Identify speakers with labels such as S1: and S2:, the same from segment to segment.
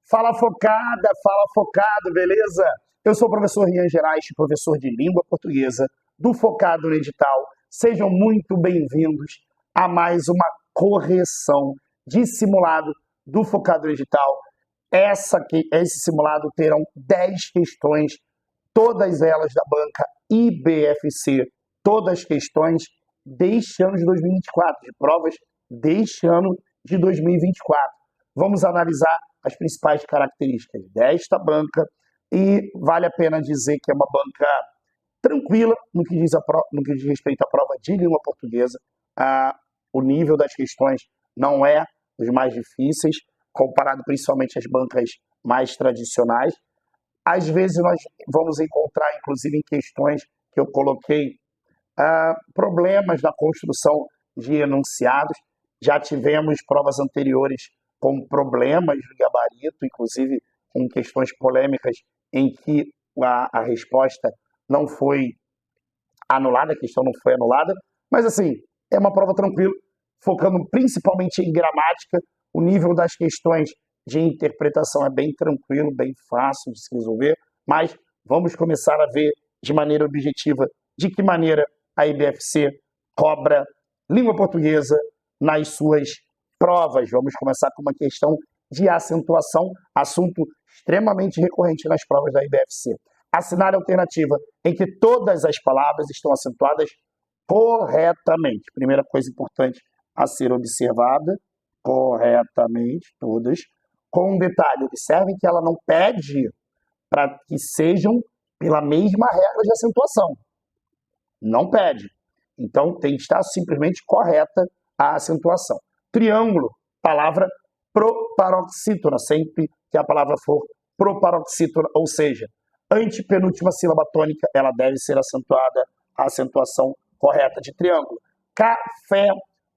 S1: Fala focado, beleza? Eu sou o professor Rian Gerais, professor de língua portuguesa do Focado no Edital. Sejam muito bem-vindos a mais uma correção de simulado do Focado no Edital. Esse simulado terão 10 questões, todas elas da banca IBFC, todas questões deste ano de 2024, de provas deste ano de 2024. Vamos analisar as principais características desta banca e vale a pena dizer que é uma banca tranquila no que diz respeito à prova de língua portuguesa. O nível das questões não é dos mais difíceis, comparado principalmente às bancas mais tradicionais. Às vezes nós vamos encontrar, inclusive em questões que eu coloquei, problemas na construção de enunciados. Já tivemos provas anteriores com problemas de gabarito, inclusive com questões polêmicas em que a resposta não foi anulada, a questão não foi anulada, mas assim, é uma prova tranquila, focando principalmente em gramática. O nível das questões de interpretação é bem tranquilo, bem fácil de se resolver, mas vamos começar a ver de maneira objetiva de que maneira a IBFC cobra língua portuguesa nas suas provas. Vamos começar com uma questão de acentuação, assunto extremamente recorrente nas provas da IBFC. Assinale a alternativa em que todas as palavras estão acentuadas corretamente. Primeira coisa importante a ser observada, corretamente, todas. Com um detalhe, observem que ela não pede para que sejam pela mesma regra de acentuação. Não pede. Então, tem que estar simplesmente correta a acentuação. Triângulo, palavra proparoxítona, sempre que a palavra for proparoxítona, ou seja, antepenúltima sílaba tônica, ela deve ser acentuada, a acentuação correta de triângulo. Café,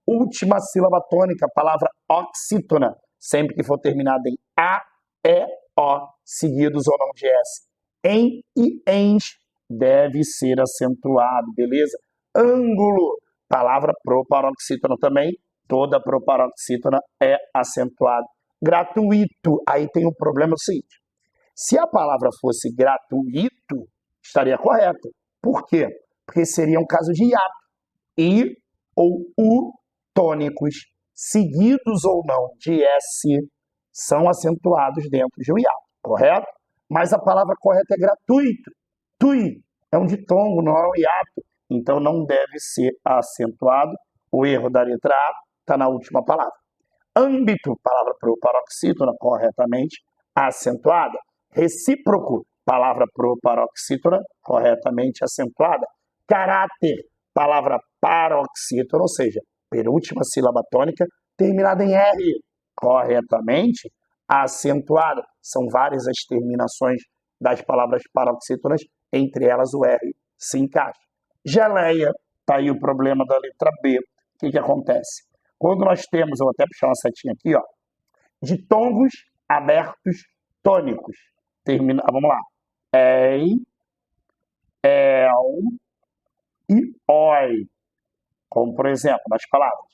S1: última sílaba tônica, palavra oxítona, sempre que for terminada em A, E, O, seguidos ou não de S. Em e ens, deve ser acentuado, beleza? Ângulo, palavra proparoxítona também, toda proparoxítona é acentuada. Gratuito, aí tem um problema seguinte. Se a palavra fosse gratuito, estaria correta. Por quê? Porque seria um caso de hiato. I ou U tônicos, seguidos ou não de S, são acentuados dentro de um hiato, correto? Mas a palavra correta é gratuito. Tui é um ditongo, não é um hiato. Então não deve ser acentuado. O erro da letra A está na última palavra. Âmbito, palavra proparoxítona, corretamente acentuada. Recíproco, palavra proparoxítona, corretamente acentuada. Caráter, palavra paroxítona, ou seja, penúltima sílaba tônica, terminada em R, corretamente acentuada. São várias as terminações das palavras paroxítonas, entre elas o R se encaixa. Geleia, está aí o problema da letra B. O que acontece? Quando nós temos, eu vou até puxar uma setinha aqui, ó, ditongos abertos tônicos. Vamos lá. Ei, el e oi. Como, por exemplo, nas palavras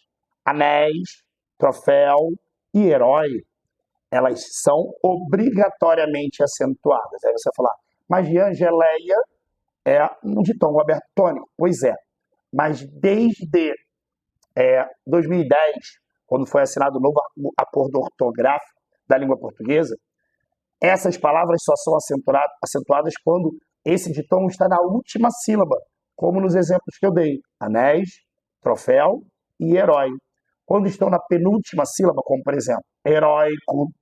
S1: anéis, troféu e herói. Elas são obrigatoriamente acentuadas. Aí você vai falar, mas Rian, geleia é um ditongo aberto tônico. Pois é, mas desde 2010, quando foi assinado o novo acordo ortográfico da língua portuguesa, essas palavras só são acentuadas quando esse ditongo está na última sílaba, como nos exemplos que eu dei, anéis, troféu e herói. Quando estão na penúltima sílaba, como por exemplo, heróico,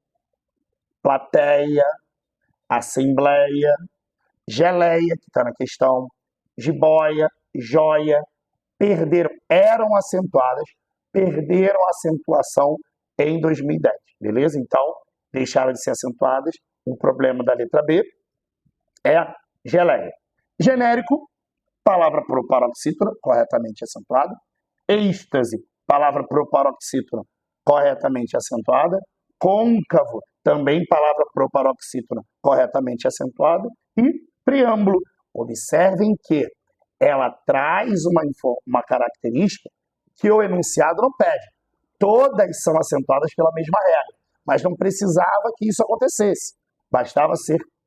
S1: plateia, assembleia, geleia, que está na questão, jiboia, joia, eram acentuadas, perderam a acentuação em 2010, beleza? Então, deixaram de ser acentuadas. O problema da letra B é geleia. Genérico, palavra proparoxítona, corretamente acentuada. Êxtase, palavra proparoxítona, corretamente acentuada. Côncavo, também palavra proparoxítona, corretamente acentuada. E preâmbulo, observem que ela traz uma característica que o enunciado não pede. Todas são acentuadas pela mesma regra. mas não precisava que isso acontecesse. Bastava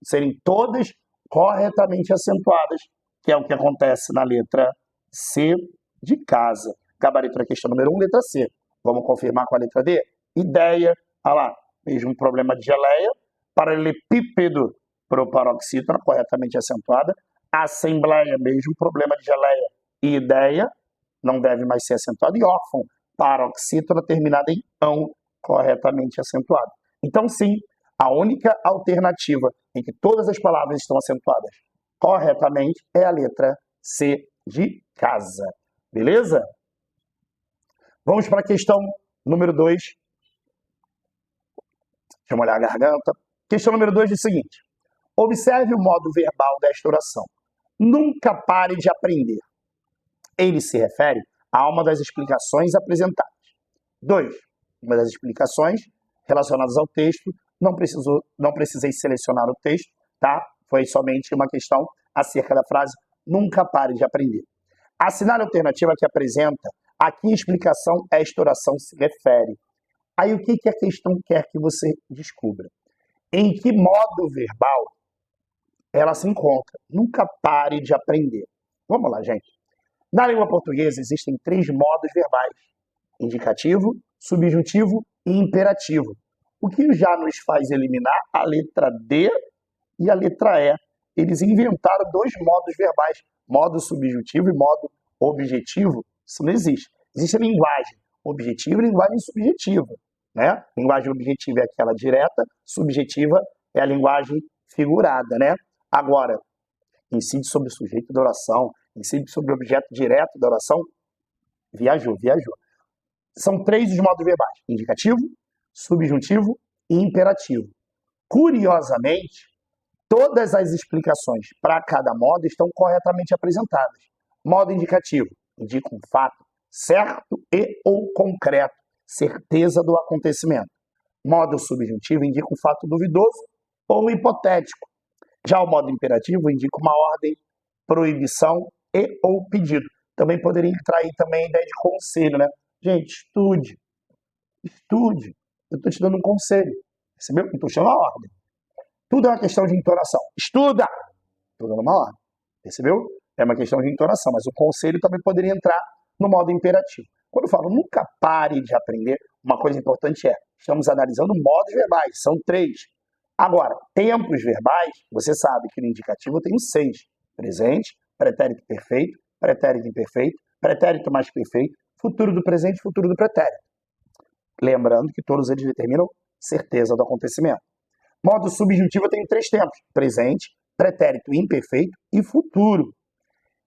S1: serem todas corretamente acentuadas, que é o que acontece na letra C de casa. Gabarito da questão número 1, letra C. Vamos confirmar com a letra D? Ideia, olha lá, mesmo problema de geleia, paralelepípedo proparoxítona, corretamente acentuada. Assembleia, mesmo problema de geleia e ideia, não deve mais ser acentuado. E órfão, paroxítona, terminada em ão, corretamente acentuado. Então, sim, a única alternativa em que todas as palavras estão acentuadas corretamente é a letra C de casa. Beleza? Vamos para a questão número 2. Deixa eu molhar a garganta. Questão número 2 diz o seguinte. Observe o modo verbal desta oração. Nunca pare de aprender. Ele se refere a uma das explicações apresentadas. 2. Uma das explicações relacionadas ao texto. Não precisei selecionar o texto, tá? Foi somente uma questão acerca da frase nunca pare de aprender. Assinale a alternativa que apresenta a que explicação esta oração se refere. Aí o que a questão quer que você descubra? Em que modo verbal ela se encontra? Nunca pare de aprender. Vamos lá, gente. Na língua portuguesa existem 3 modos verbais: indicativo, subjuntivo e imperativo. O que já nos faz eliminar a letra D e a letra E. Eles inventaram 2 modos verbais, modo subjuntivo e modo objetivo. Isso não existe. Existe a linguagem objetiva e linguagem subjetiva. Né? Linguagem objetiva é aquela direta, subjetiva é a linguagem figurada. Né? Agora, incide sobre o sujeito da oração, incide sobre o objeto direto da oração, viajou. São 3 os modos verbais: indicativo, subjuntivo e imperativo. Curiosamente, todas as explicações para cada modo estão corretamente apresentadas. Modo indicativo indica um fato certo e ou concreto, certeza do acontecimento. Modo subjuntivo indica um fato duvidoso ou hipotético. Já o modo imperativo indica uma ordem, proibição e ou pedido. Também poderia entrar aí também a ideia de conselho, né? Gente, estude. Eu estou te dando um conselho, percebeu? Não estou chamando a ordem. Tudo é uma questão de entonação. Estuda! Estou dando uma ordem, percebeu? É uma questão de entonação, mas o conselho também poderia entrar no modo imperativo. Quando eu falo nunca pare de aprender, uma coisa importante é, estamos analisando modos verbais, são 3. Agora, tempos verbais, você sabe que no indicativo eu tenho 6. Presente, pretérito perfeito, pretérito imperfeito, pretérito mais perfeito, futuro do presente, futuro do pretérito. Lembrando que todos eles determinam certeza do acontecimento. Modo subjuntivo eu tenho 3 tempos: presente, pretérito imperfeito e futuro.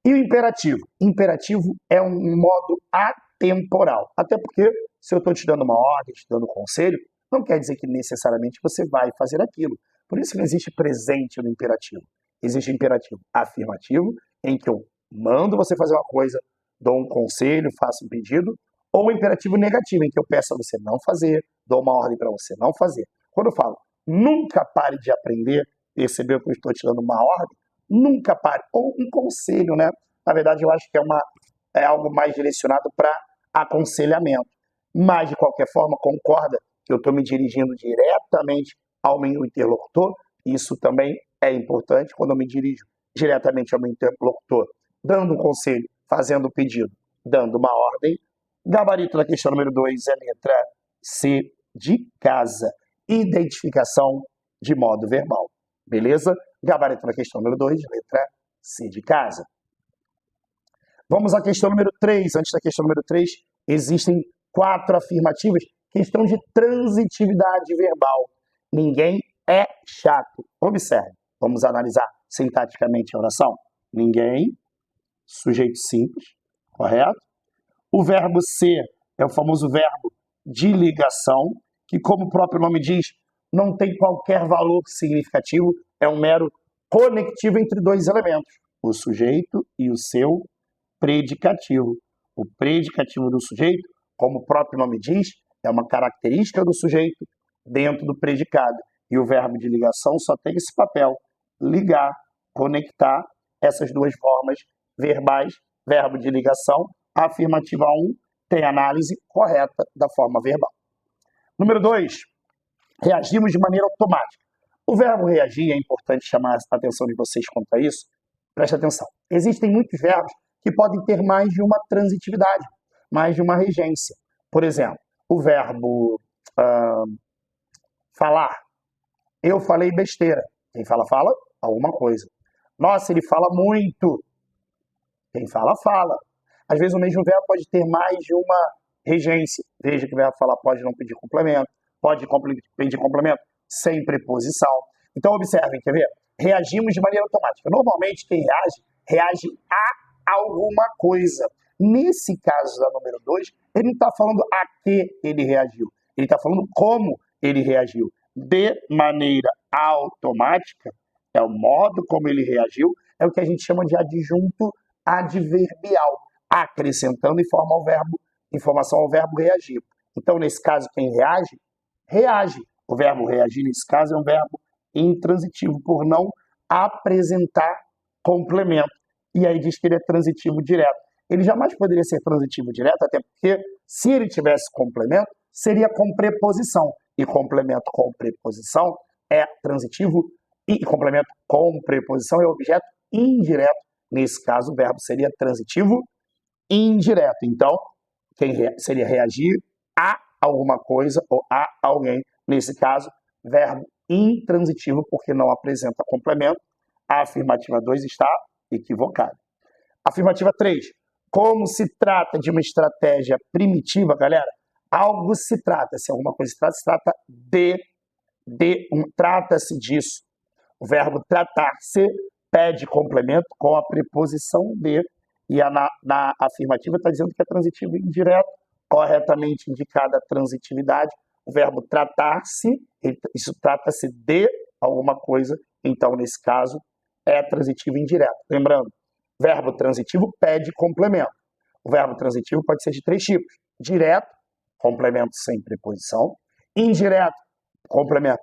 S1: E o imperativo? Imperativo é um modo atemporal. Até porque, se eu estou te dando uma ordem, te dando um conselho, não quer dizer que necessariamente você vai fazer aquilo. Por isso que não existe presente no imperativo. Existe imperativo afirmativo, em que eu mando você fazer uma coisa, dou um conselho, faço um pedido, ou imperativo negativo, em que eu peço a você não fazer, dou uma ordem para você não fazer. Quando eu falo nunca pare de aprender, percebeu que eu estou te dando uma ordem? Nunca pare. Ou um conselho, né? Na verdade, eu acho que é algo mais direcionado para aconselhamento. Mas, de qualquer forma, concorda que eu estou me dirigindo diretamente ao meu interlocutor? Isso também é importante quando eu me dirijo diretamente ao meu interlocutor, dando um conselho, fazendo um pedido, dando uma ordem. Gabarito da questão número 2 é a letra C de casa. Identificação de modo verbal. Beleza? Gabarito da questão número 2, letra C de casa. Vamos à questão número 3. Antes da questão número 3, existem 4 afirmativas, questão de transitividade verbal. Ninguém é chato. Observe. Vamos analisar sintaticamente a oração. Ninguém, sujeito simples, correto? O verbo ser é o famoso verbo de ligação, que, como o próprio nome diz, não tem qualquer valor significativo, é um mero conectivo entre 2 elementos, o sujeito e o seu predicativo. O predicativo do sujeito, como o próprio nome diz, é uma característica do sujeito dentro do predicado. E o verbo de ligação só tem esse papel: ligar, conectar essas 2 formas verbais. Verbo de ligação, afirmativa 1, tem análise correta da forma verbal. Número 2, Reagimos de maneira automática. O verbo reagir, é importante chamar a atenção de vocês quanto a isso. Preste atenção. Existem muitos verbos que podem ter mais de uma transitividade, mais de uma regência. Por exemplo, o verbo falar. Eu falei besteira. Quem fala, fala alguma coisa. Nossa, ele fala muito. Quem fala, fala. Às vezes o mesmo verbo pode ter mais de uma regência. Veja que o verbo falar pode não pedir complemento, pode pedir complemento sem preposição. Então, observem, quer ver? Reagimos de maneira automática. Normalmente, quem reage a alguma coisa. Nesse caso da número 2, ele não está falando a que ele reagiu. Ele está falando como ele reagiu. De maneira automática, é o modo como ele reagiu, é o que a gente chama de adjunto adverbial, acrescentando informação ao verbo reagir. Então, nesse caso, quem reage, reage. O verbo reagir, nesse caso, é um verbo intransitivo, por não apresentar complemento. E aí diz que ele é transitivo direto. Ele jamais poderia ser transitivo direto, até porque, se ele tivesse complemento, seria com preposição. E complemento com preposição é transitivo, e complemento com preposição é objeto indireto. Nesse caso, o verbo seria transitivo indireto. Então, quem seria reagir a alguma coisa ou a alguém. Nesse caso, verbo intransitivo, porque não apresenta complemento. A afirmativa 2 está equivocada. Afirmativa 3. Como se trata de uma estratégia primitiva, galera, algo se trata, se alguma coisa se trata trata-se disso. O verbo tratar-se pede complemento com a preposição de, e na afirmativa está dizendo que é transitivo indireto, corretamente indicada a transitividade. O verbo tratar-se, isso trata-se de alguma coisa, então nesse caso é transitivo indireto. Lembrando, verbo transitivo pede complemento. O verbo transitivo pode ser de 3 tipos: direto, complemento sem preposição; indireto, complemento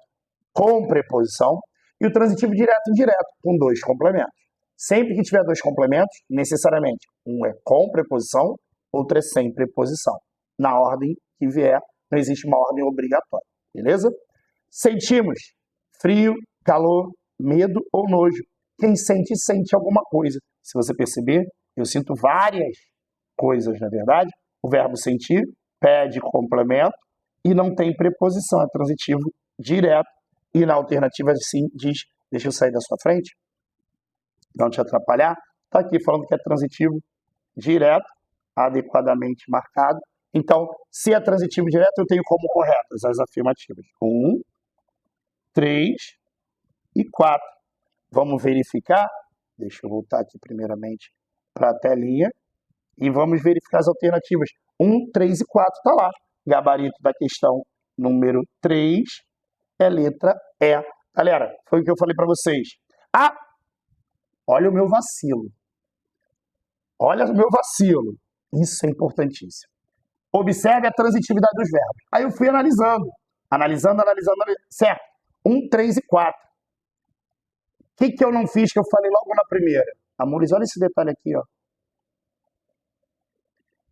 S1: com preposição; e o transitivo direto e indireto, com 2 complementos. Sempre que tiver 2 complementos, necessariamente, um é com preposição, outro é sem preposição. Na ordem que vier, não existe uma ordem obrigatória, beleza? Sentimos frio, calor, medo ou nojo. Quem sente, sente alguma coisa. Se você perceber, eu sinto várias coisas, na verdade. O verbo sentir pede complemento e não tem preposição, é transitivo direto. E na alternativa, sim, diz, deixa eu sair da sua frente, não te atrapalhar, está aqui falando que é transitivo direto, adequadamente marcado. Então, se é transitivo direto, eu tenho como corretas as afirmativas 1, 3 e 4. Vamos verificar, deixa eu voltar aqui primeiramente para a telinha, e vamos verificar as alternativas. 1, 3 e 4 está lá. Gabarito da questão número 3 é letra E. Galera, foi o que eu falei para vocês. Ah, olha o meu vacilo. Olha o meu vacilo. Isso é importantíssimo. Observe a transitividade dos verbos. Aí eu fui analisando. Analisando. Certo. 1, 3 e 4. O que eu não fiz que eu falei logo na primeira? Amores, olha esse detalhe aqui, ó.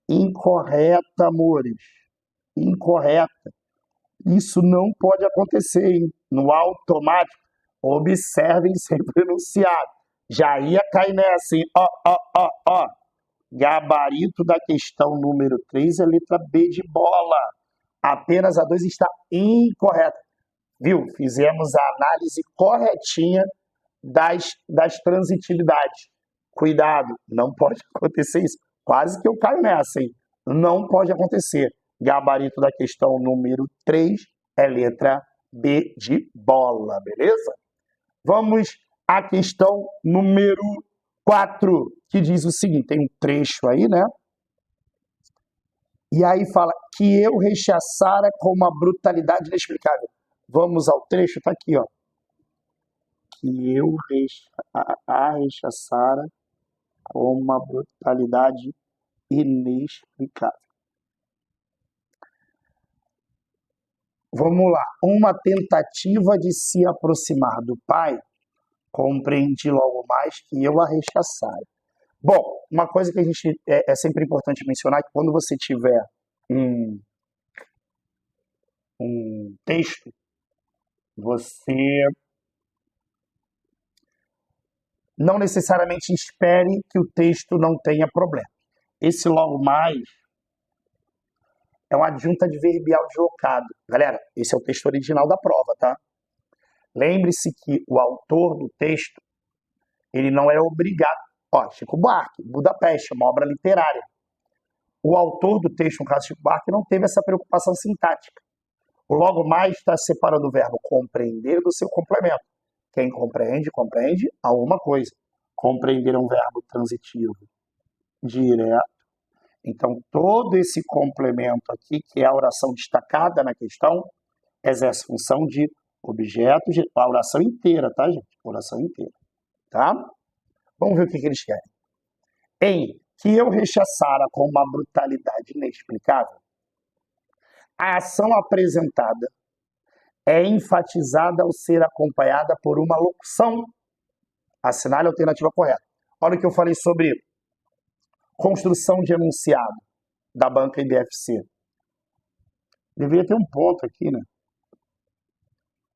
S1: Incorreta, amores. Incorreta. Isso não pode acontecer, hein? No automático. Observem sempre o enunciado. Já ia cair nessa, hein? Ó. Gabarito da questão número 3 é letra B de bola. Apenas a 2 está incorreta. Viu? Fizemos a análise corretinha das transitividades. Cuidado, não pode acontecer isso. Quase que eu caio nessa, hein? Não pode acontecer. Gabarito da questão número 3 é letra B de bola, beleza? Vamos à questão número 4, que diz o seguinte, tem um trecho aí, né? E aí fala que eu rechaçara com uma brutalidade inexplicável. Vamos ao trecho, tá aqui, ó. Que eu rechaçara com uma brutalidade inexplicável. Vamos lá. Uma tentativa de se aproximar do pai, compreendi logo mais que eu a rechaçara. Bom, uma coisa que a gente é sempre importante mencionar é que quando você tiver um texto você não necessariamente espere que o texto não tenha problema. Esse logo mais é uma adjunta adverbial deslocado. Galera, esse é o texto original da prova, tá? Lembre-se que o autor do texto, ele não é obrigado. Ó, Chico Buarque, Budapeste, uma obra literária. O autor do texto, no caso Chico Buarque, não teve essa preocupação sintática. O logo mais está separando o verbo compreender do seu complemento. Quem compreende, compreende alguma coisa. Compreender é um verbo transitivo direto. Então, todo esse complemento aqui, que é a oração destacada na questão, exerce função de objeto, a oração inteira, tá, gente? Oração inteira, tá? Vamos ver o que eles querem. Em que eu rechaçara com uma brutalidade inexplicável, a ação apresentada é enfatizada ao ser acompanhada por uma locução. Assinale a alternativa correta. Olha o que eu falei sobre construção de enunciado da banca IBFC. Deveria ter um ponto aqui, né?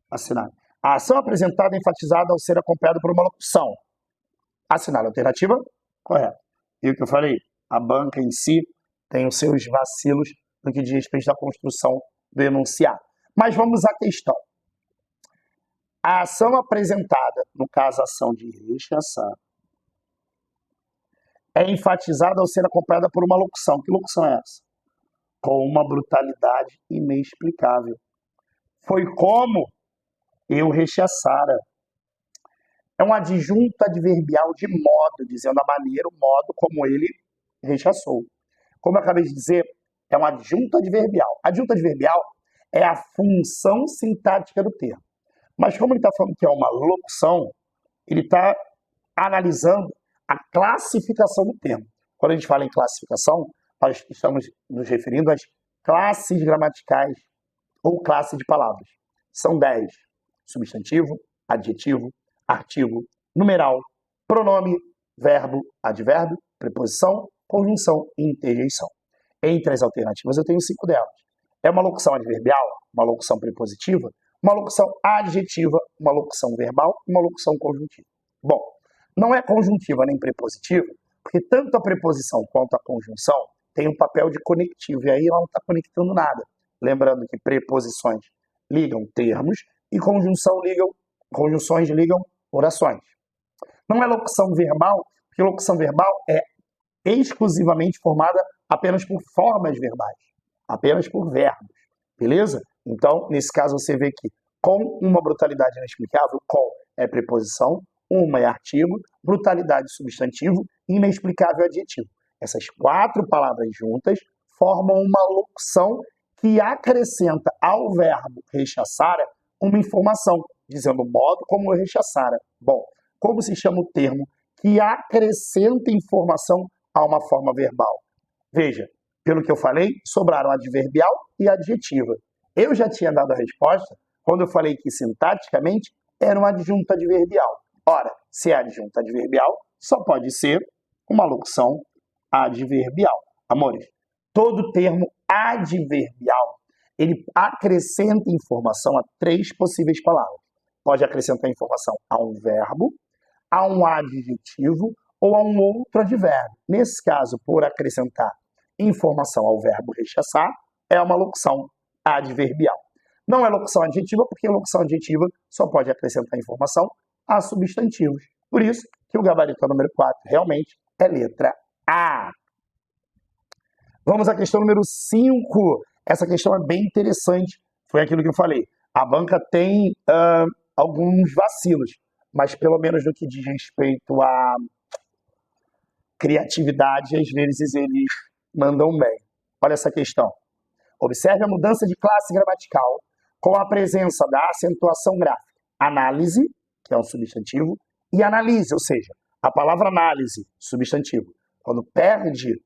S1: Assinale. A ação apresentada é enfatizada ao ser acompanhada por uma locução. Assinale a alternativa correta. E o que eu falei? A banca em si tem os seus vacilos no que diz respeito à construção do enunciado. Mas vamos à questão. A ação apresentada, no caso a ação de rechaçar, é enfatizada ao ser acompanhada por uma locução. Que locução é essa? Com uma brutalidade inexplicável. Foi como eu rechaçara. É um adjunto adverbial de modo, dizendo a maneira, o modo como ele rechaçou. Como eu acabei de dizer, é um adjunto adverbial. Adjunto adverbial é a função sintática do termo. Mas como ele está falando que é uma locução, ele está analisando a classificação do termo. Quando a gente fala em classificação, nós estamos nos referindo às classes gramaticais ou classe de palavras. São 10. Substantivo, adjetivo, artigo, numeral, pronome, verbo, advérbio, preposição, conjunção e interjeição. Entre as alternativas eu tenho 5 delas. É uma locução adverbial, uma locução prepositiva, uma locução adjetiva, uma locução verbal e uma locução conjuntiva. Bom, não é conjuntiva nem prepositiva, porque tanto a preposição quanto a conjunção tem um papel de conectivo, e aí ela não está conectando nada. Lembrando que preposições ligam termos e conjunções ligam orações. Não é locução verbal, porque locução verbal é exclusivamente formada apenas por formas verbais, apenas por verbos, beleza? Então, nesse caso, você vê que com uma brutalidade inexplicável, com é preposição, uma é artigo, brutalidade substantivo e inexplicável adjetivo. Essas 4 palavras juntas formam uma locução que acrescenta ao verbo rechaçara uma informação, dizendo o modo como eu rechaçara. Bom, como se chama o termo que acrescenta informação a uma forma verbal? Veja, pelo que eu falei, sobraram adverbial e adjetiva. Eu já tinha dado a resposta quando eu falei que sintaticamente era um adjunto adverbial. Ora, se é adjunto adverbial, só pode ser uma locução adverbial. Amores, todo termo adverbial, ele acrescenta informação a 3 possíveis palavras. Pode acrescentar informação a um verbo, a um adjetivo ou a um outro advérbio. Nesse caso, por acrescentar informação ao verbo rechaçar, é uma locução adverbial. Não é locução adjetiva, porque locução adjetiva só pode acrescentar informação a substantivos. Por isso que o gabarito número 4 realmente é letra A. Vamos à questão número 5. Essa questão é bem interessante. Foi aquilo que eu falei. A banca tem alguns vacilos, mas pelo menos no que diz respeito à criatividade, às vezes eles mandam bem. Olha essa questão. Observe a mudança de classe gramatical com a presença da acentuação gráfica. Análise, que é um substantivo, e analise, ou seja, a palavra análise, substantivo. Quando perde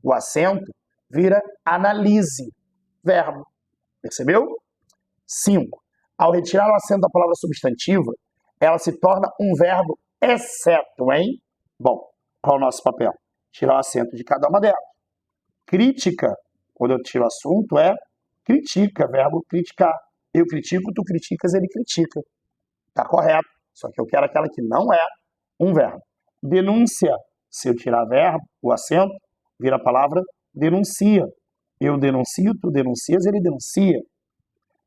S1: o acento, vira analise, verbo. Percebeu? 5. Ao retirar o acento da palavra substantiva, ela se torna um verbo exceto, hein? Bom, qual é o nosso papel? Tirar o acento de cada uma delas. Crítica, quando eu tiro o assunto, é critica, verbo criticar. Eu critico, tu criticas, ele critica. Tá correto. Só que eu quero aquela que não é um verbo. Denúncia. Se eu tirar verbo, o acento, vira a palavra denuncia. Eu denuncio, tu denuncias, ele denuncia.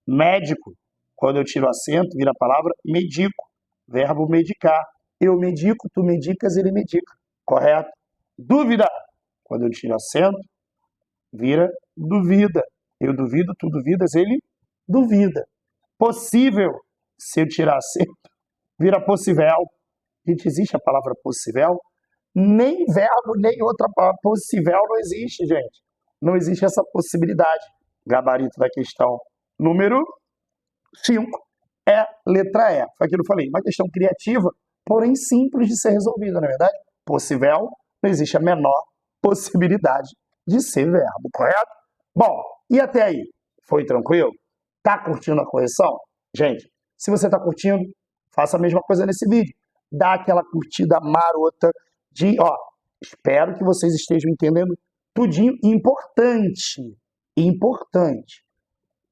S1: Médico. Quando eu tiro o acento, vira a palavra medico. Verbo medicar. Eu medico, tu medicas, ele medica. Correto? Dúvida. Quando eu tiro acento, vira duvida. Eu duvido, tu duvidas, ele duvida. Possível. Se eu tirar acento, vira possível. Gente, existe a palavra possível? Nem verbo, nem outra palavra. Possível não existe, gente. Não existe essa possibilidade. Gabarito da questão número 5 é letra E. Foi aquilo que eu falei. Uma questão criativa, porém simples de ser resolvida, não é verdade? Possível, não existe a menor possibilidade de ser verbo, correto? Bom, e até aí? Foi tranquilo? Tá curtindo a correção? Gente, se você tá curtindo, faça a mesma coisa nesse vídeo. Dá aquela curtida marota de, espero que vocês estejam entendendo tudinho. Importante, importante.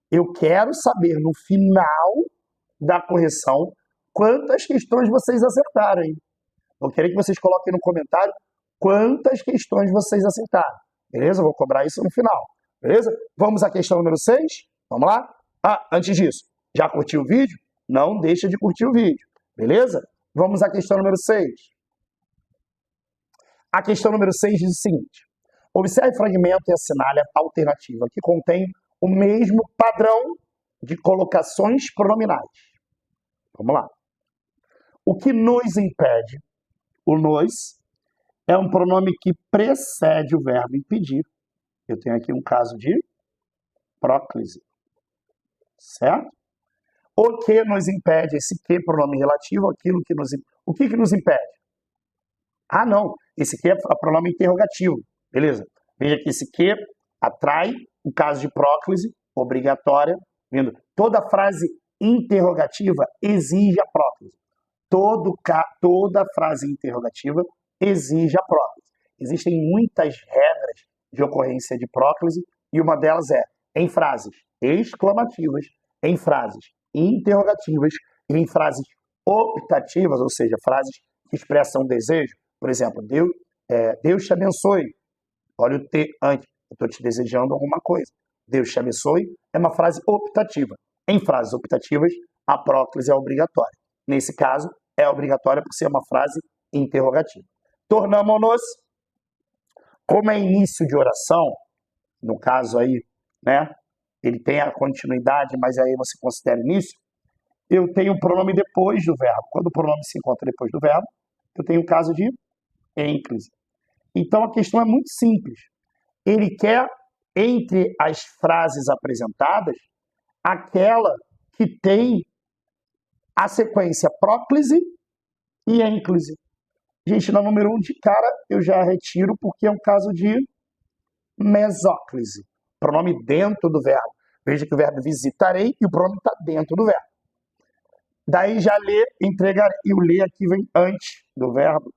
S1: Eu quero saber no final da correção quantas questões vocês acertaram, hein? Eu quero que vocês coloquem no comentário quantas questões vocês acertaram. Beleza? Eu vou cobrar isso no final. Beleza? Vamos à questão número 6? Vamos lá? Antes disso, já curtiu o vídeo? Não deixa de curtir o vídeo. Beleza? Vamos à questão número 6. A questão número 6 diz o seguinte. Observe o fragmento e assinale a alternativa que contém o mesmo padrão de colocações pronominais. Vamos lá. O que nos impede? O nos é um pronome que precede o verbo impedir. Eu tenho aqui um caso de próclise. Certo? O que nos impede? Esse que pronome relativo, aquilo que nos impede. O que nos impede? Não. Esse que é pronome interrogativo. Beleza? Veja que esse que atrai o caso de próclise, obrigatória. Vendo? Toda frase interrogativa exige a próclise. Toda frase interrogativa exige a próclise. Existem muitas regras de ocorrência de próclise e uma delas é em frases exclamativas, em frases interrogativas e em frases optativas, ou seja, frases que expressam desejo. Por exemplo, Deus te abençoe. Olha o T antes. Eu estou te desejando alguma coisa. Deus te abençoe é uma frase optativa. Em frases optativas, a próclise é obrigatória. Nesse caso, é obrigatória por ser uma frase interrogativa. Tornamo-nos, como é início de oração, no caso aí, né? Ele tem a continuidade, mas aí você considera início. Eu tenho o pronome depois do verbo. Quando o pronome se encontra depois do verbo, eu tenho o caso de ênclise. Então a questão é muito simples. Ele quer, entre as frases apresentadas, aquela que tem a sequência próclise e ênclise. Gente, no número 1 de cara eu já retiro porque é um caso de mesóclise. Pronome dentro do verbo. Veja que o verbo visitarei e o pronome está dentro do verbo. Daí já lê, entregarei. E o lê aqui vem antes do verbo.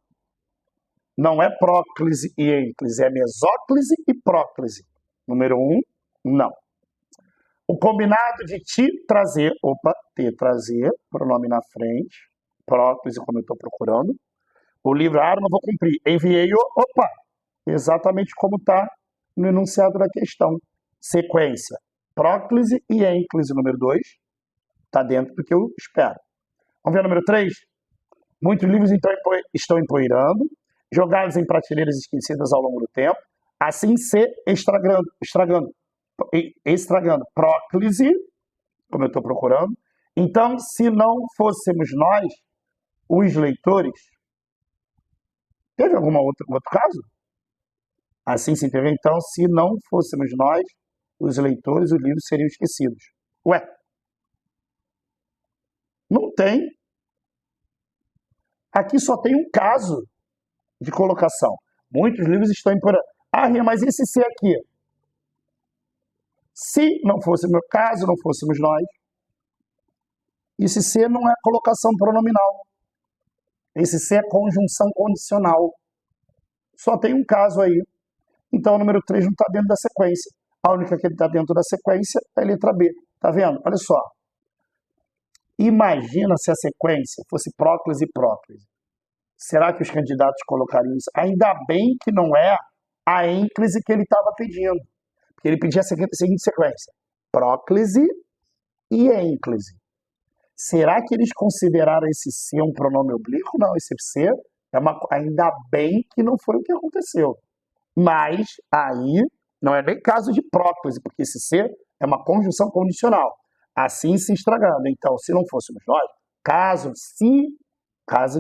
S1: Não é próclise e ênclise, é mesóclise e próclise. Número 1, não. O combinado de te trazer, trazer, pronome na frente, próclise, como eu estou procurando. O livrar, não vou cumprir. Enviei-o, exatamente como está no enunciado da questão. Sequência, próclise e ênclise, número 2. Está dentro do que eu espero. Vamos ver o número 3? Muitos livros então estão empoeirando, jogados em prateleiras esquecidas ao longo do tempo, assim se estragando. Próclise, como eu estou procurando. Então, se não fôssemos nós, os leitores, teve algum outro caso? Assim se entendeu? Então, se não fôssemos nós, os leitores, os livros seriam esquecidos. Ué, não tem. Aqui só tem um caso de colocação. Muitos livros estão empoeirando. Mas esse se aqui? Se não fosse meu caso, não fôssemos nós, esse se não é colocação pronominal. Esse se é conjunção condicional. Só tem um caso aí. Então, o número 3 não está dentro da sequência. A única que está dentro da sequência é a letra B. Tá vendo? Olha só. Imagina se a sequência fosse próclise e próclise. Será que os candidatos colocariam isso? Ainda bem que não é a ênclise que ele estava pedindo. Porque ele pedia a seguinte sequência: próclise e ênclise. Será que eles consideraram esse C um pronome oblíquo? Não, esse C ainda bem que não foi o que aconteceu. Mas aí não é nem caso de próclise, porque esse C é uma conjunção condicional. Assim se estragando. Então, se não fôssemos nós, caso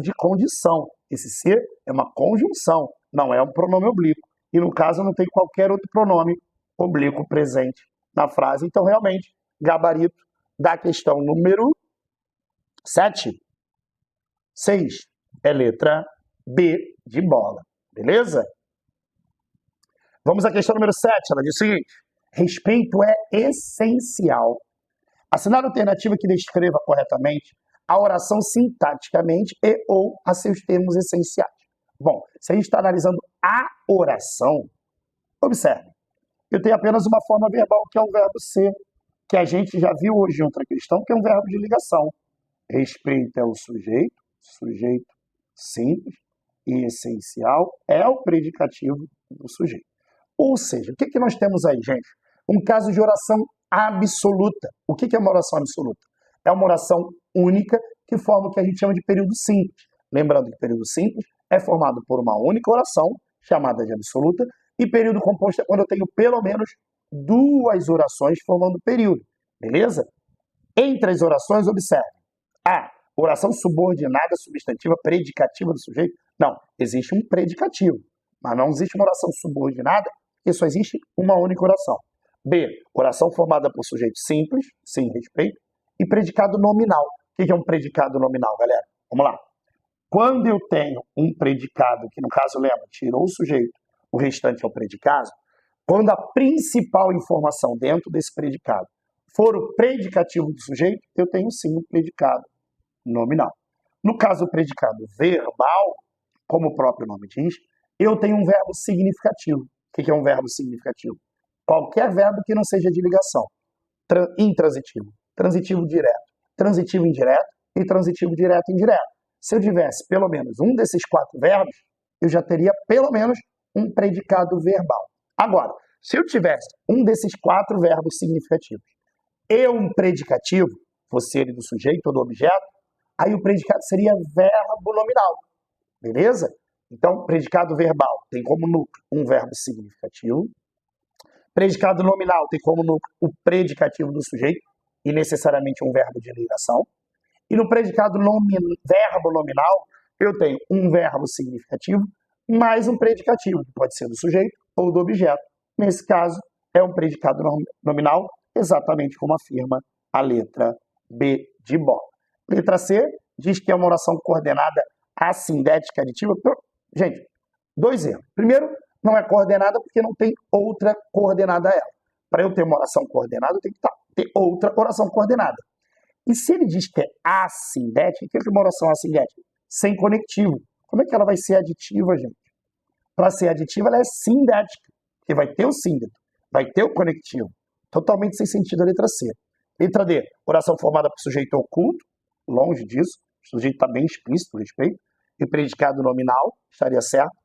S1: de condição. Esse C é uma conjunção, não é um pronome oblíquo. E no caso não tem qualquer outro pronome oblíquo presente na frase. Então, realmente, gabarito da questão número 7, 6, é letra B de bola. Beleza? Vamos à questão número 7. Ela diz o seguinte: respeito é essencial. Assinar a alternativa que descreva corretamente a oração sintaticamente e ou a seus termos essenciais. Bom, se a gente está analisando a oração, observe, eu tenho apenas uma forma verbal, que é o verbo ser, que a gente já viu hoje em outra questão, que é um verbo de ligação. Respeito é o sujeito simples, e essencial é o predicativo do sujeito. Ou seja, o que nós temos aí, gente? Um caso de oração absoluta. O que é uma oração absoluta? É uma oração única que forma o que a gente chama de período simples. Lembrando que período simples é formado por uma única oração, chamada de absoluta, e período composto é quando eu tenho pelo menos duas orações formando período. Beleza? Entre as orações, observe. A. Oração subordinada, substantiva, predicativa do sujeito. Não, existe um predicativo, mas não existe uma oração subordinada, porque só existe uma única oração. B. Oração formada por sujeito simples, sem respeito, e predicado nominal. O que é um predicado nominal, galera? Vamos lá. Quando eu tenho um predicado, que no caso, lembra, tirou o sujeito, o restante é o predicado, quando a principal informação dentro desse predicado for o predicativo do sujeito, eu tenho sim um predicado nominal. No caso do predicado verbal, como o próprio nome diz, eu tenho um verbo significativo. O que é um verbo significativo? Qualquer verbo que não seja de ligação. Intransitivo, transitivo direto, transitivo indireto e transitivo direto indireto. Se eu tivesse pelo menos um desses 4 verbos, eu já teria pelo menos um predicado verbal. Agora, se eu tivesse um desses 4 verbos significativos e um predicativo, fosse ele do sujeito ou do objeto, aí o predicado seria verbo nominal. Beleza? Então, predicado verbal tem como núcleo um verbo significativo. Predicado nominal tem como núcleo o predicativo do sujeito e necessariamente um verbo de ligação. E no predicado verbo nominal, eu tenho um verbo significativo mais um predicativo, que pode ser do sujeito ou do objeto. Nesse caso, é um predicado nominal, exatamente como afirma a letra B de bola. Letra C diz que é uma oração coordenada assindética aditiva. Gente, 2 erros. Primeiro, não é coordenada porque não tem outra coordenada a ela. Para eu ter uma oração coordenada, eu tenho que ter outra oração coordenada. E se ele diz que é assindética, o que é uma oração assindética? Sem conectivo. Como é que ela vai ser aditiva, gente? Para ser aditiva, ela é sindética, porque vai ter o síndeto, vai ter o conectivo. Totalmente sem sentido a letra C. Letra D, oração formada por sujeito oculto, longe disso, o sujeito está bem explícito, respeito, e predicado nominal, estaria certo,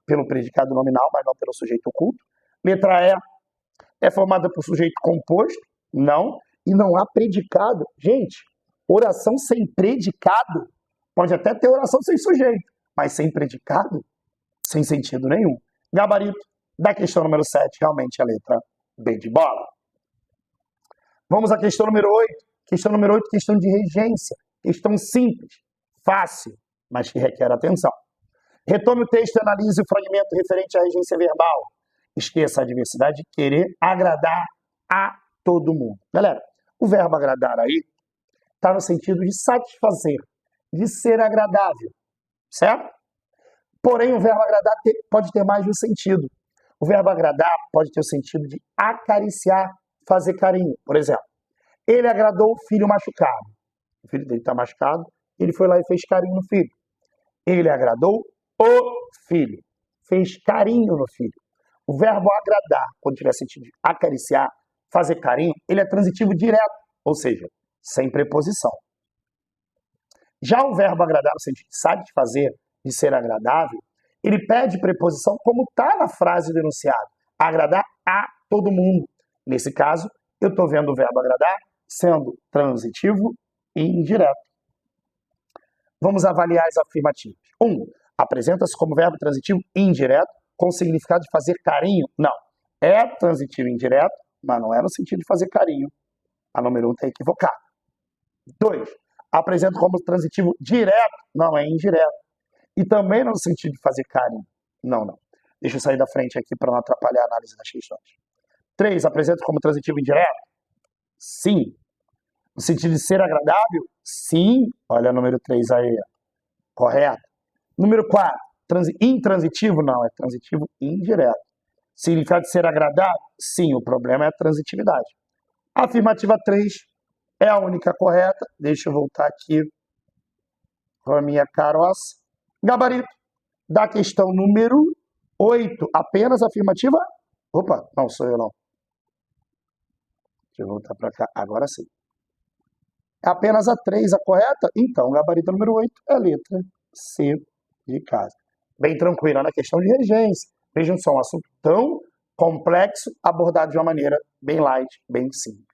S1: pelo predicado nominal, mas não pelo sujeito oculto. Letra E, é formada por sujeito composto, não, e não há predicado. Gente, oração sem predicado, pode até ter oração sem sujeito, mas sem predicado, sem sentido nenhum. Gabarito da questão número 7, realmente a letra B de bola. Vamos à questão número 8. Questão número 8, questão de regência. Questão simples, fácil, mas que requer atenção. Retome o texto e analise o fragmento referente à regência verbal. Esqueça a diversidade de querer agradar a todo mundo. Galera, o verbo agradar aí está no sentido de satisfazer, de ser agradável, certo? Porém, o verbo agradar pode ter mais de um sentido. O verbo agradar pode ter o sentido de acariciar, fazer carinho. Por exemplo, ele agradou o filho machucado. O filho dele está machucado, ele foi lá e fez carinho no filho. Ele agradou o filho, fez carinho no filho. O verbo agradar, quando tiver sentido de acariciar, fazer carinho, ele é transitivo direto, ou seja, sem preposição. Já o verbo agradar, no sentido de satisfazer, de ser agradável, ele pede preposição como está na frase do enunciado. Agradar a todo mundo. Nesse caso, eu estou vendo o verbo agradar sendo transitivo e indireto. Vamos avaliar as afirmativas. 1. Apresenta-se como verbo transitivo indireto com o significado de fazer carinho? Não. É transitivo indireto, mas não é no sentido de fazer carinho. A número 1 está equivocada. 2. Apresenta como transitivo direto? Não, é indireto. E também no sentido de fazer carinho. Não. Deixa eu sair da frente aqui para não atrapalhar a análise das questões. 3. Apresenta como transitivo indireto? Sim. No sentido de ser agradável? Sim. Olha o número 3 aí. Correto. Número 4. Intransitivo? Não, é transitivo indireto. Significado de ser agradável? Sim, o problema é a transitividade. A afirmativa 3 é a única correta. Deixa eu voltar aqui com a minha caroça. Gabarito da questão número 8. Apenas a afirmativa? Opa, não sou eu não. Deixa eu voltar para cá. Agora sim. É apenas a 3 a correta? Então, o gabarito número 8 é a letra C de casa. Bem tranquila na questão de regência. Vejam só, um assunto tão complexo, abordado de uma maneira bem light, bem simples.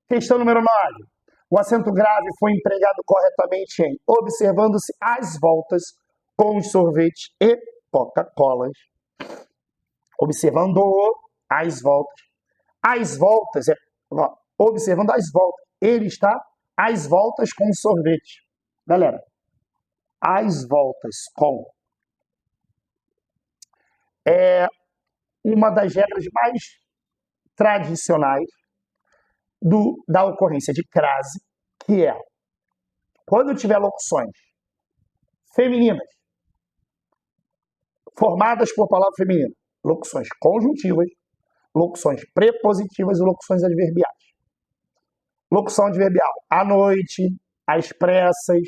S1: Questão número 9. O acento grave foi empregado corretamente em observando-se as voltas com os sorvetes e Coca-Colas. Observando as voltas. As voltas, observando as voltas. Ele está às voltas com o sorvete. Galera, às voltas com é uma das regras mais tradicionais da ocorrência de crase, que é quando tiver locuções femininas formadas por palavra feminina, locuções conjuntivas, locuções prepositivas e locuções adverbiais. Locução adverbial, à noite, às pressas,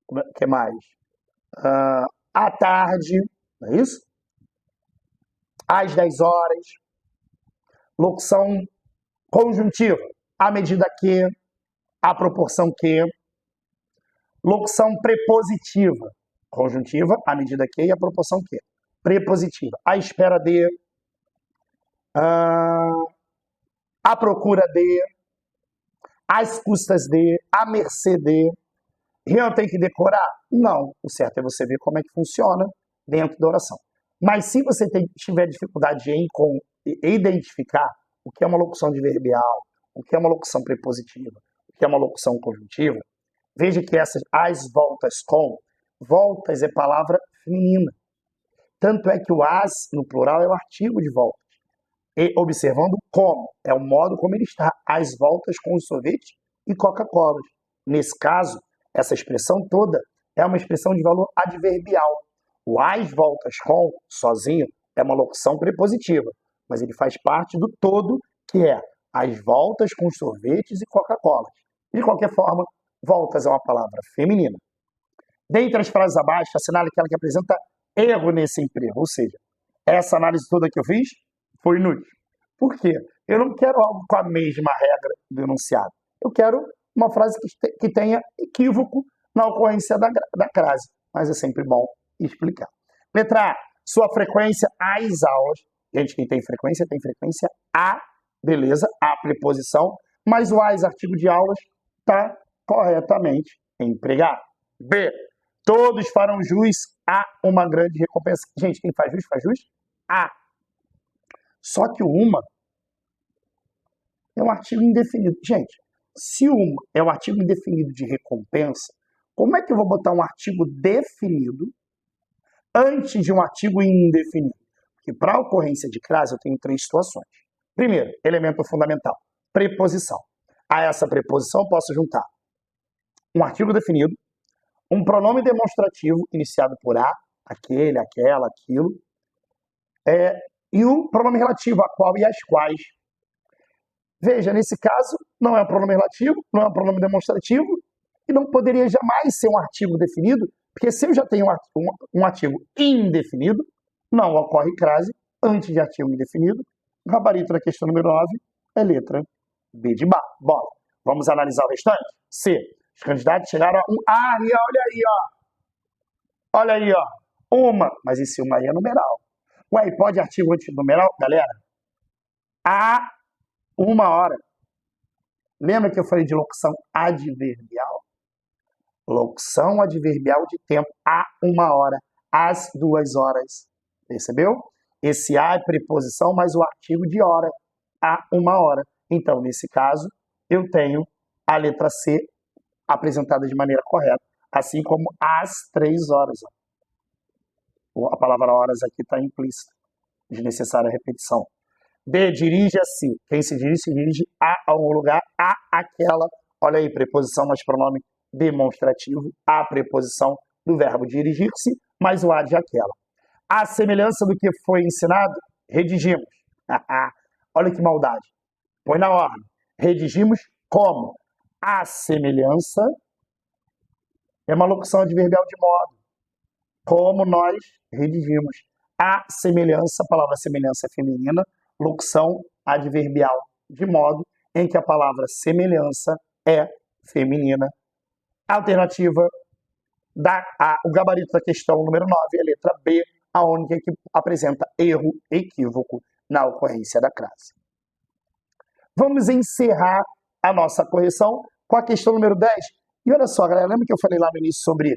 S1: o que mais? À tarde, não é isso? Às 10 horas. Locução conjuntiva, à medida que, à proporção que. Locução prepositiva, conjuntiva, à medida que e à proporção que. Prepositiva, à espera de, à procura de, às custas de, à mercê de. Eu tenho que decorar? Não. O certo é você ver como é que funciona dentro da oração. Mas se você tiver dificuldade em identificar o que é uma locução adverbial, o que é uma locução prepositiva, o que é uma locução conjuntiva, veja que essas, as voltas com, voltas é palavra feminina. Tanto é que o as, no plural, é o artigo de voltas. E observando como, é o modo como ele está, as voltas com os sorvetes e Coca-Cola. Nesse caso, essa expressão toda é uma expressão de valor adverbial. O as voltas com, sozinho, é uma locução prepositiva, mas ele faz parte do todo, que é as voltas com sorvetes e Coca-Cola. De qualquer forma, voltas é uma palavra feminina. Dentre as frases abaixo, assinale aquela que apresenta erro nesse emprego, ou seja, essa análise toda que eu fiz foi inútil. Por quê? Eu não quero algo com a mesma regra do enunciado. Eu quero uma frase que tenha equívoco na ocorrência da crase, mas é sempre bom explicar. Letra A, sua frequência às aulas. Gente, quem tem frequência a, beleza, a preposição, mas o as, artigo de aulas, está corretamente empregado. B, todos farão jus a uma grande recompensa. Gente, quem faz jus? A. Só que o uma é um artigo indefinido. Gente, se uma é um artigo indefinido de recompensa, como é que eu vou botar um artigo definido antes de um artigo indefinido? Porque para a ocorrência de crase eu tenho 3 situações. Primeiro, elemento fundamental, preposição. A essa preposição eu posso juntar um artigo definido, um pronome demonstrativo iniciado por a, aquele, aquela, aquilo, e um pronome relativo, a qual e as quais. Veja, nesse caso, não é um pronome relativo, não é um pronome demonstrativo, e não poderia jamais ser um artigo definido, porque se eu já tenho um artigo indefinido, não ocorre crase antes de artigo indefinido. O gabarito da questão número 9 é letra B de bola. Vamos analisar o restante? C. Os candidatos chegaram a um... Ah, e olha aí, ó. Olha aí, ó. Uma. Mas esse uma aí é numeral. Ué, pode artigo antes do numeral? Galera, a 1 hora. Lembra que eu falei de locução adverbial? Locução adverbial de tempo a 1 hora, às 2 horas. Percebeu? Esse a é preposição, mais o artigo de hora, a 1 hora. Então, nesse caso, eu tenho a letra C apresentada de maneira correta, assim como às 3 horas. A palavra horas aqui está implícita, desnecessária repetição. D, dirige-se. Quem se dirige a algum lugar, a aquela. Olha aí, preposição mais pronome demonstrativo, a preposição do verbo dirigir-se, mais o a de aquela. A semelhança do que foi ensinado, redigimos. Olha que maldade. Põe na ordem. Redigimos como? A semelhança é uma locução adverbial de modo. Como nós redigimos. A semelhança, a palavra semelhança é feminina, locução adverbial de modo em que a palavra semelhança é feminina. Alternativa, o gabarito da questão número 9 é a letra B, a única que apresenta erro, equívoco na ocorrência da crase. Vamos encerrar a nossa correção com a questão número 10. E olha só, galera, lembra que eu falei lá no início sobre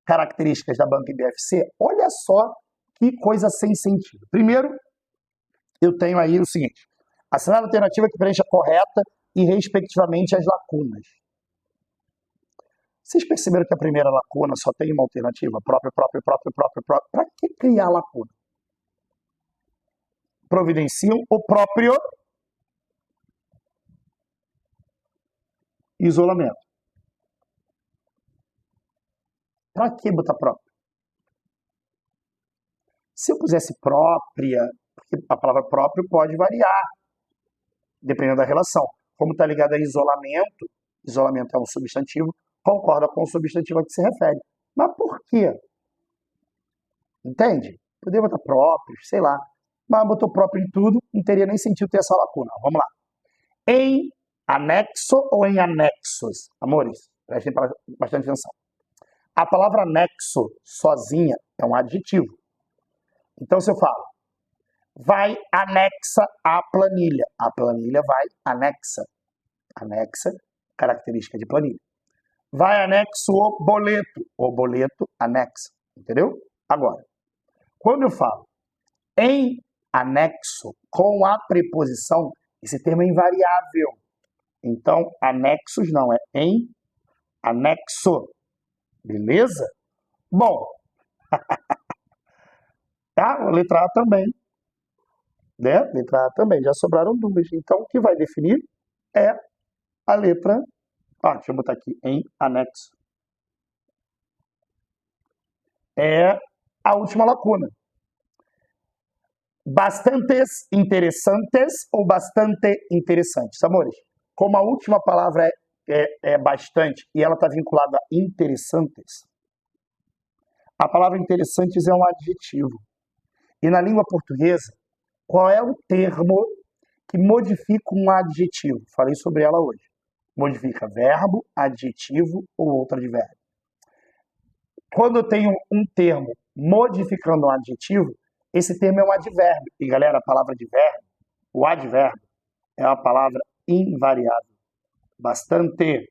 S1: características da banca IBFC? Olha só que coisa sem sentido. Primeiro, eu tenho aí o seguinte: assinale a alternativa que preencha correta e respectivamente as lacunas. Vocês perceberam que a primeira lacuna só tem uma alternativa? Próprio. Para que criar lacuna? Providenciam o próprio isolamento. Para que botar próprio? Se eu pusesse própria, porque a palavra próprio pode variar, dependendo da relação. Como está ligado a isolamento, isolamento é um substantivo, concorda com o substantivo a que se refere. Mas por quê? Entende? Poderia botar próprio, sei lá. Mas botou próprio em tudo, não teria nem sentido ter essa lacuna. Vamos lá. Em anexo ou em anexos? Amores, prestem bastante atenção. A palavra anexo, sozinha, é um adjetivo. Então, se eu falo, vai anexa à planilha. A planilha vai anexa. Anexa, característica de planilha. Vai anexo o boleto anexa. Entendeu? Agora, quando eu falo em anexo com a preposição, esse termo é invariável. Então, anexos não, é em anexo. Beleza? Bom, tá? A letra A também. Né? Letra A também, já sobraram duas. Então, o que vai definir é a letra A. Deixa eu botar aqui, em anexo. É a última lacuna. Bastantes interessantes ou bastante interessantes? Amores, como a última palavra é bastante e ela está vinculada a interessantes, a palavra interessantes é um adjetivo. E na língua portuguesa, qual é o termo que modifica um adjetivo? Falei sobre ela hoje. Modifica verbo, adjetivo ou outro advérbio. Quando eu tenho um termo modificando um adjetivo, esse termo é um advérbio. E galera, a palavra advérbio, o advérbio, é uma palavra invariável. Bastante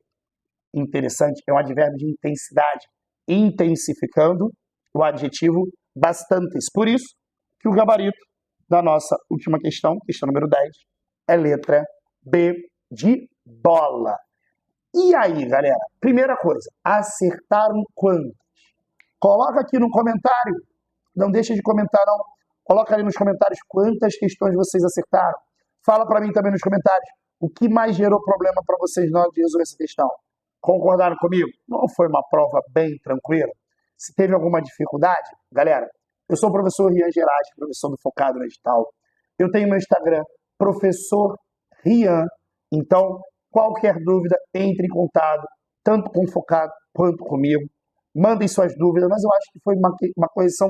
S1: interessante, é um advérbio de intensidade, intensificando o adjetivo bastantes. Por isso que o gabarito da nossa última questão número 10, é letra B de bola. E aí, galera? Primeira coisa, acertaram quantas? Coloca aqui no comentário, não deixa de comentar não. Coloca ali nos comentários quantas questões vocês acertaram. Fala para mim também nos comentários o que mais gerou problema para vocês na hora de resolver essa questão. Concordaram comigo? Não foi uma prova bem tranquila? Se teve alguma dificuldade, galera, eu sou o professor Rian Gerais, professor do Focado no Edital. Eu tenho meu Instagram, professor Rian. Então, qualquer dúvida, entre em contato, tanto com o Focado quanto comigo. Mandem suas dúvidas, mas eu acho que foi uma correção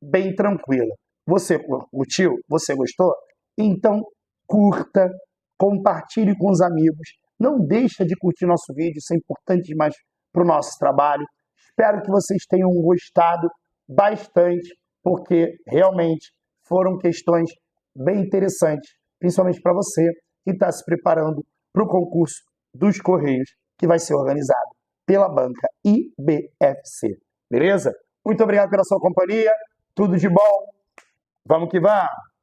S1: bem tranquila. Você curtiu? Você gostou? Então, curta, compartilhe com os amigos, Não deixa de curtir nosso vídeo, isso é importante demais para o nosso trabalho. Espero que vocês tenham gostado bastante, porque realmente foram questões bem interessantes, principalmente para você que está se preparando para o concurso dos Correios, que vai ser organizado pela banca IBFC. Beleza? Muito obrigado pela sua companhia, tudo de bom, vamos que vamos!